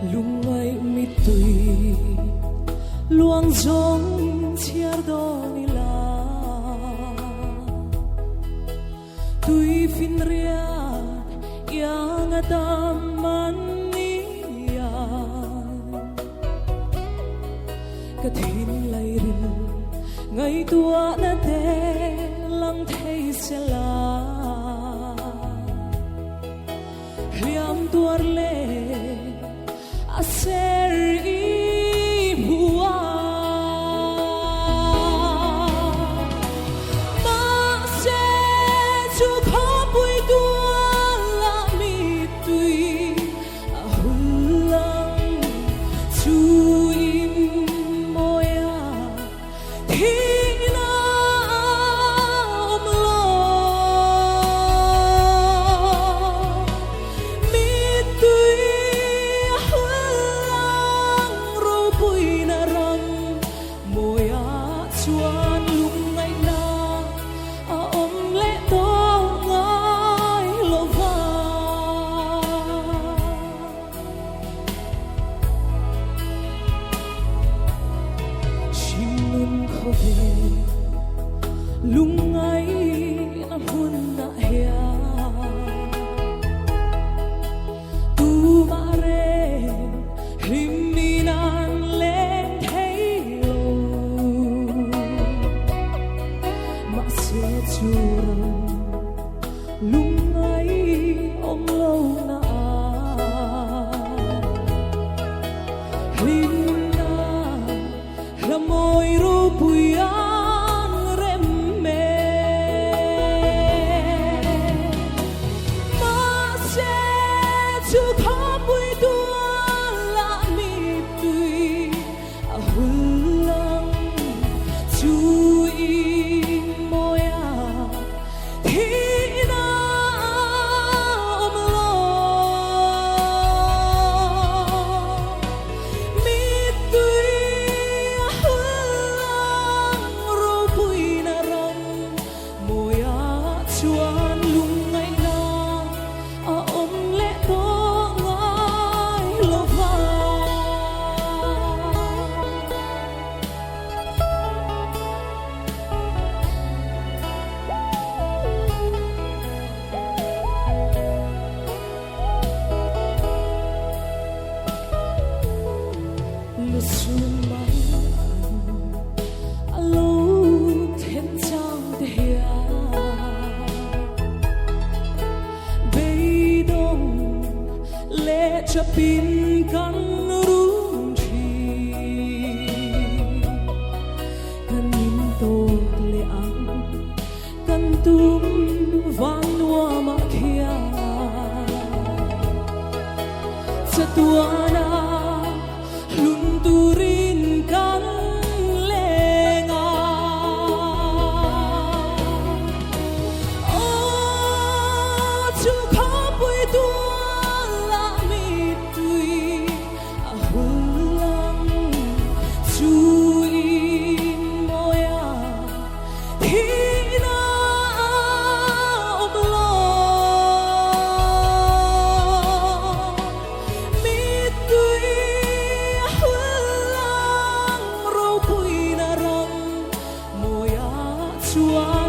lungay mi tui luang zong chiar do nila tui fin ria yang ataman niya kathin lai rin ngay tua na te lang thei sela liam tuar le aser i bua ma se chu kho pui tua la mi tui a hulang chu in moya thina om lo mi tui chuan lung ngay na a om le to ngai lova shinun khove lung ngay na hun na hia tu mare himinan lên churang lung ngay om lâu na rin na ramoy ro puyan rem me ma se chu kho pui tua la mi tui a hulang chu chuan lung ngay na a om le to ngai lova lusun mai alo thêm chang de hia cho pin kan rung chi kan nim to le ang kan tum van wa ma khia sa tuana lun turin kan lenga oh chu kho pui tu chua